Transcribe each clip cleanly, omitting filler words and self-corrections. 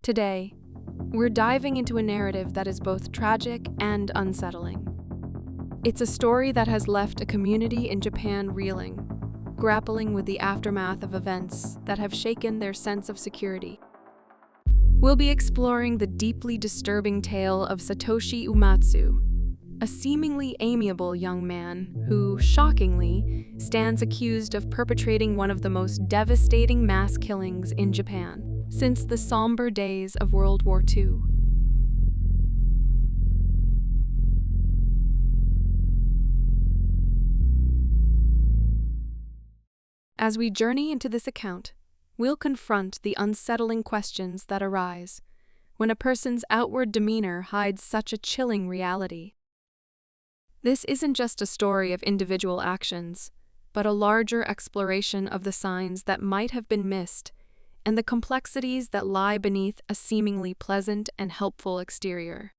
Today, we're diving into a narrative that is both tragic and unsettling. It's a story that has left a community in Japan reeling, grappling with the aftermath of events that have shaken their sense of security. We'll be exploring the deeply disturbing tale of Satoshi Uematsu, a seemingly amiable young man who, shockingly, stands accused of perpetrating one of the most devastating mass killings in Japan since the somber days of World War II. As we journey into this account, we'll confront the unsettling questions that arise when a person's outward demeanor hides such a chilling reality. This isn't just a story of individual actions, but a larger exploration of the signs that might have been missed and the complexities that lie beneath a seemingly pleasant and helpful exterior.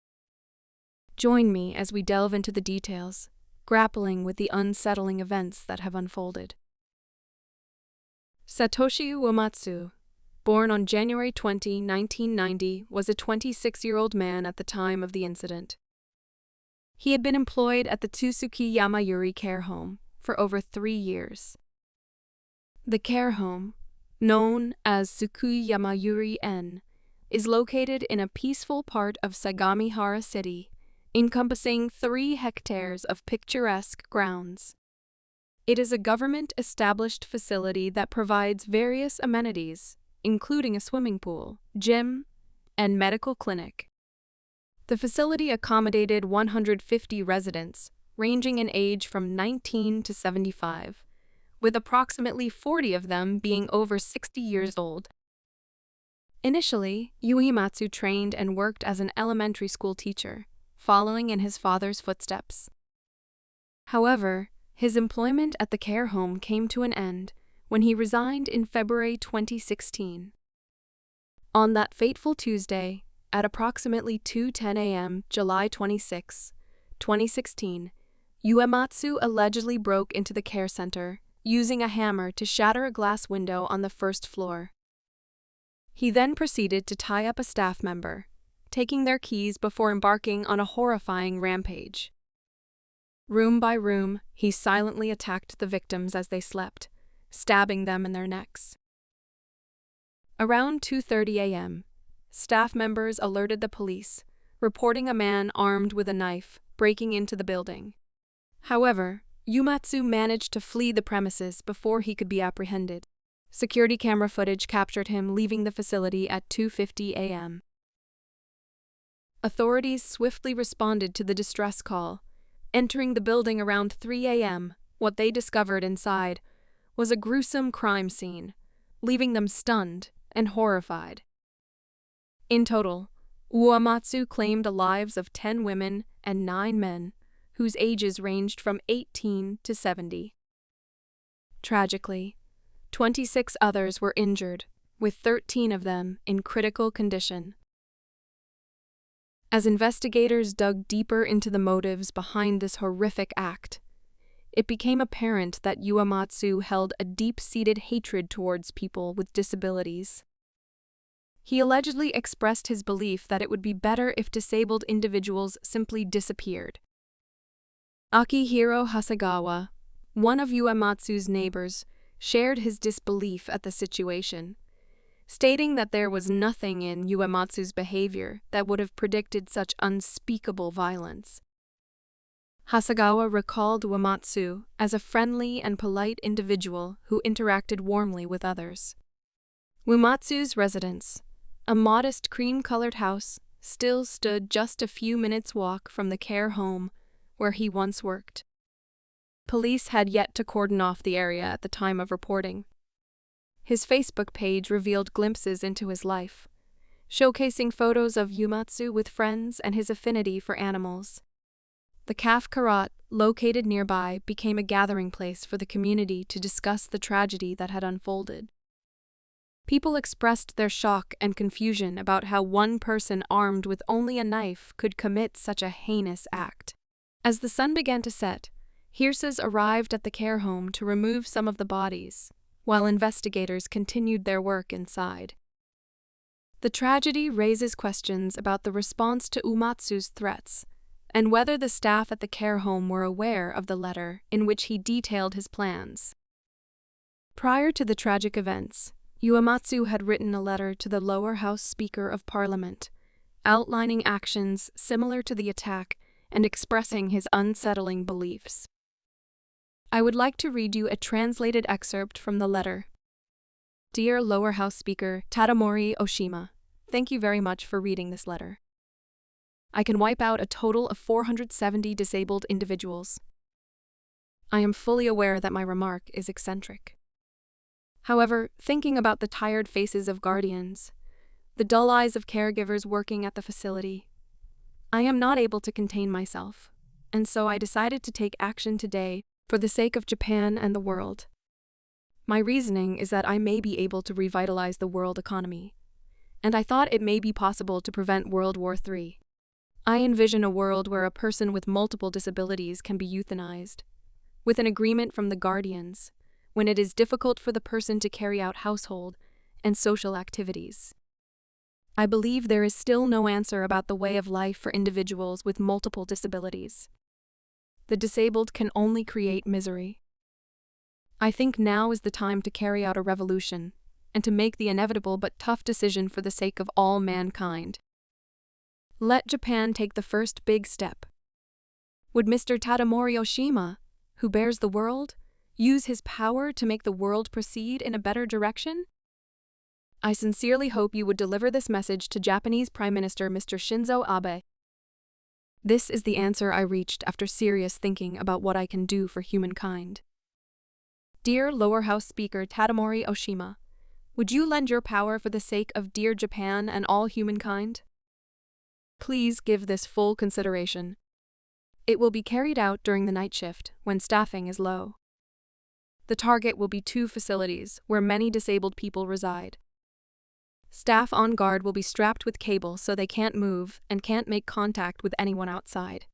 Join me as we delve into the details, grappling with the unsettling events that have unfolded. Satoshi Uematsu, born on January 20, 1990, was a 26-year-old man at the time of the incident. He had been employed at the Tsukui Yamayuri care home for over 3 years. The care home, known as Tsukui Yamayuri-en, is located in a peaceful part of Sagamihara City, encompassing 3 hectares of picturesque grounds. It is a government-established facility that provides various amenities, including a swimming pool, gym, and medical clinic. The facility accommodated 150 residents, ranging in age from 19 to 75, with approximately 40 of them being over 60 years old. Initially, Uematsu trained and worked as an elementary school teacher, following in his father's footsteps. However, his employment at the care home came to an end when he resigned in February 2016. On that fateful Tuesday, at approximately 2:10 a.m., July 26, 2016, Uematsu allegedly broke into the care center, using a hammer to shatter a glass window on the first floor. He then proceeded to tie up a staff member, taking their keys before embarking on a horrifying rampage. Room by room, he silently attacked the victims as they slept, stabbing them in their necks. Around 2:30 a.m., staff members alerted the police, reporting a man armed with a knife breaking into the building. However, Uematsu managed to flee the premises before he could be apprehended. Security camera footage captured him leaving the facility at 2:50 a.m. Authorities swiftly responded to the distress call. Entering the building around 3 a.m., what they discovered inside was a gruesome crime scene, leaving them stunned and horrified. In total, Uematsu claimed the lives of 10 women and 9 men, whose ages ranged from 18 to 70. Tragically, 26 others were injured, with 13 of them in critical condition. As investigators dug deeper into the motives behind this horrific act, it became apparent that Uematsu held a deep-seated hatred towards people with disabilities. He allegedly expressed his belief that it would be better if disabled individuals simply disappeared. Akihiro Hasegawa, one of Uematsu's neighbors, shared his disbelief at the situation, stating that there was nothing in Uematsu's behavior that would have predicted such unspeakable violence. Hasegawa recalled Uematsu as a friendly and polite individual who interacted warmly with others. Uematsu's residence, a modest cream-colored house, still stood just a few minutes' walk from the care home where he once worked. Police had yet to cordon off the area at the time of reporting. His Facebook page revealed glimpses into his life, showcasing photos of Uematsu with friends and his affinity for animals. The Calf Karat, located nearby, became a gathering place for the community to discuss the tragedy that had unfolded. People expressed their shock and confusion about how one person armed with only a knife could commit such a heinous act. As the sun began to set, hearses arrived at the care home to remove some of the bodies, while investigators continued their work inside. The tragedy raises questions about the response to Uematsu's threats, and whether the staff at the care home were aware of the letter in which he detailed his plans. Prior to the tragic events, Uematsu had written a letter to the lower house Speaker of Parliament, outlining actions similar to the attack and expressing his unsettling beliefs. I would like to read you a translated excerpt from the letter. Dear Lower House Speaker Tadamori Oshima, thank you very much for reading this letter. I can wipe out a total of 470 disabled individuals. I am fully aware that my remark is eccentric. However, thinking about the tired faces of guardians, the dull eyes of caregivers working at the facility, I am not able to contain myself, and so I decided to take action today for the sake of Japan and the world. My reasoning is that I may be able to revitalize the world economy, and I thought it may be possible to prevent World War III. I envision a world where a person with multiple disabilities can be euthanized, with an agreement from the guardians, when it is difficult for the person to carry out household and social activities. I believe there is still no answer about the way of life for individuals with multiple disabilities. The disabled can only create misery. I think now is the time to carry out a revolution and to make the inevitable but tough decision for the sake of all mankind. Let Japan take the first big step. Would Mr. Tadamori Oshima, who bears the world, use his power to make the world proceed in a better direction? I sincerely hope you would deliver this message to Japanese Prime Minister Mr. Shinzo Abe. This is the answer I reached after serious thinking about what I can do for humankind. Dear Lower House Speaker Tadamori Oshima, would you lend your power for the sake of dear Japan and all humankind? Please give this full consideration. It will be carried out during the night shift, when staffing is low. The target will be 2 facilities where many disabled people reside. Staff on guard will be strapped with cable so they can't move and can't make contact with anyone outside.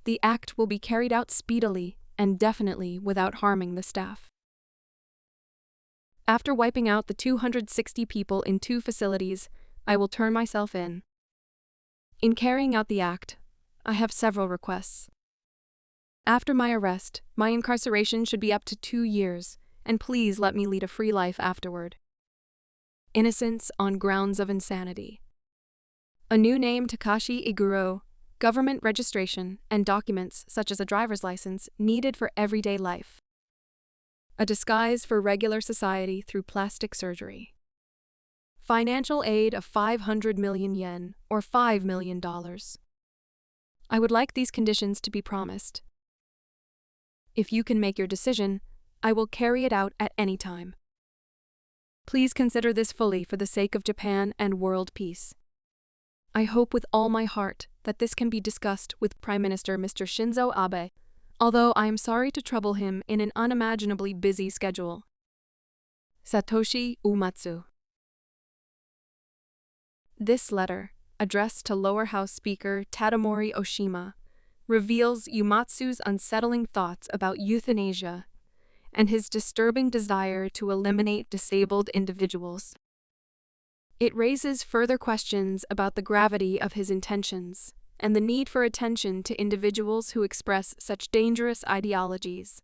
The act will be carried out speedily and definitely without harming the staff. After wiping out the 260 people in 2 facilities, I will turn myself in. In carrying out the act, I have several requests. After my arrest, my incarceration should be up to 2 years, and please let me lead a free life afterward. Innocence on grounds of insanity. A new name Takashi Iguro, government registration, and documents such as a driver's license needed for everyday life. A disguise for regular society through plastic surgery. Financial aid of 500 million yen, or $5 million. I would like these conditions to be promised. If you can make your decision, I will carry it out at any time. Please consider this fully for the sake of Japan and world peace. I hope with all my heart that this can be discussed with Prime Minister Mr. Shinzo Abe, although I am sorry to trouble him in an unimaginably busy schedule. Satoshi Uematsu. This letter, addressed to Lower House Speaker Tadamori Oshima, reveals Uematsu's unsettling thoughts about euthanasia and his disturbing desire to eliminate disabled individuals. It raises further questions about the gravity of his intentions and the need for attention to individuals who express such dangerous ideologies.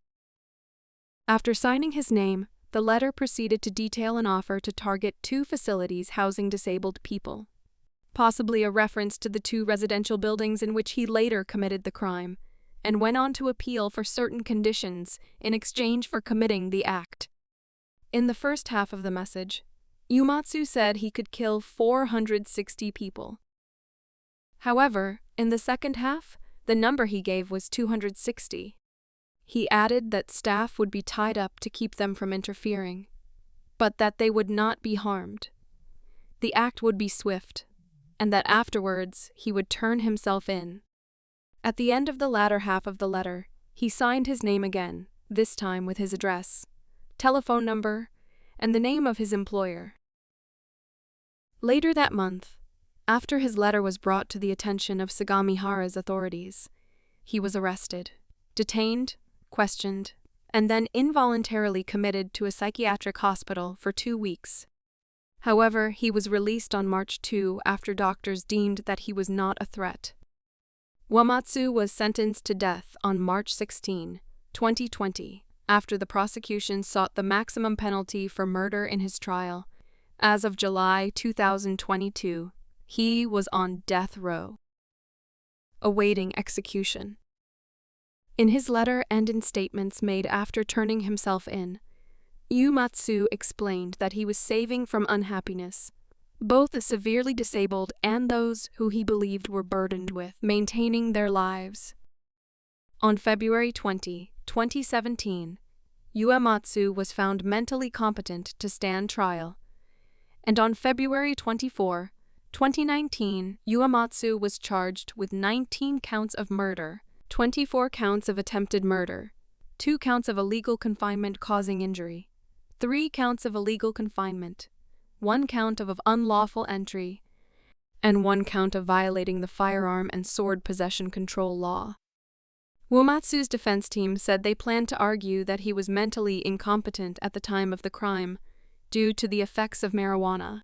After signing his name, the letter proceeded to detail an offer to target 2 facilities housing disabled people, possibly a reference to the 2 residential buildings in which he later committed the crime, and went on to appeal for certain conditions in exchange for committing the act. In the first half of the message, Uematsu said he could kill 460 people. However, in the second half, the number he gave was 260. He added that staff would be tied up to keep them from interfering, but that they would not be harmed. The act would be swift, and that afterwards he would turn himself in. At the end of the latter half of the letter, he signed his name again, this time with his address, telephone number, and the name of his employer. Later that month, after his letter was brought to the attention of Sagamihara's authorities, he was arrested, detained, questioned, and then involuntarily committed to a psychiatric hospital for 2 weeks. However, he was released on March 2 after doctors deemed that he was not a threat. Uematsu was sentenced to death on March 16, 2020, after the prosecution sought the maximum penalty for murder in his trial. As of July 2022, he was on death row, awaiting execution. In his letter and in statements made after turning himself in, Uematsu explained that he was saving from unhappiness, both the severely disabled and those who he believed were burdened with maintaining their lives. On February 20, 2017, Uematsu was found mentally competent to stand trial, and on February 24, 2019, Uematsu was charged with 19 counts of murder, 24 counts of attempted murder, 2 counts of illegal confinement causing injury, 3 counts of illegal confinement, 1 count of unlawful entry, and 1 count of violating the firearm and sword possession control law. Uematsu's defense team said they planned to argue that he was mentally incompetent at the time of the crime due to the effects of marijuana.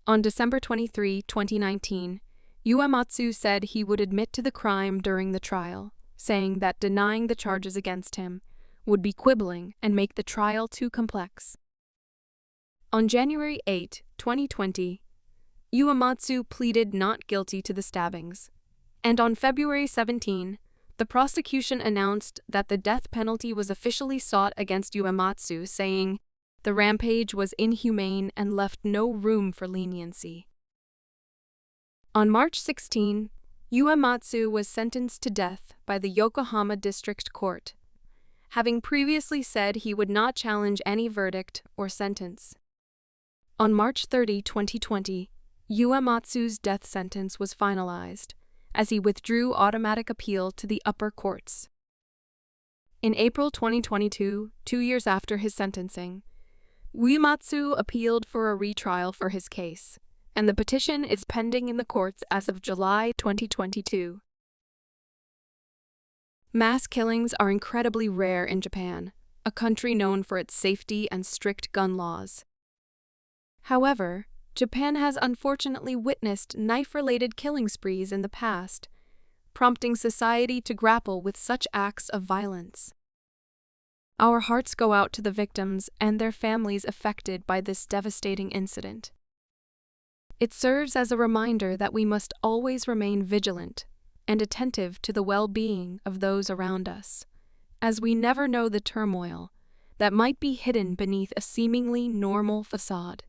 On December 23, 2019, Uematsu said he would admit to the crime during the trial, saying that denying the charges against him would be quibbling and make the trial too complex. On January 8, 2020, Uematsu pleaded not guilty to the stabbings, and on February 17, the prosecution announced that the death penalty was officially sought against Uematsu, saying the rampage was inhumane and left no room for leniency. On March 16, Uematsu was sentenced to death by the Yokohama District Court, having previously said he would not challenge any verdict or sentence. On March 30, 2020, Uematsu's death sentence was finalized, as he withdrew automatic appeal to the upper courts. In April 2022, 2 years after his sentencing, Uematsu appealed for a retrial for his case, and the petition is pending in the courts as of July 2022. Mass killings are incredibly rare in Japan, a country known for its safety and strict gun laws. However, Japan has unfortunately witnessed knife-related killing sprees in the past, prompting society to grapple with such acts of violence. Our hearts go out to the victims and their families affected by this devastating incident. It serves as a reminder that we must always remain vigilant and attentive to the well-being of those around us, as we never know the turmoil that might be hidden beneath a seemingly normal facade.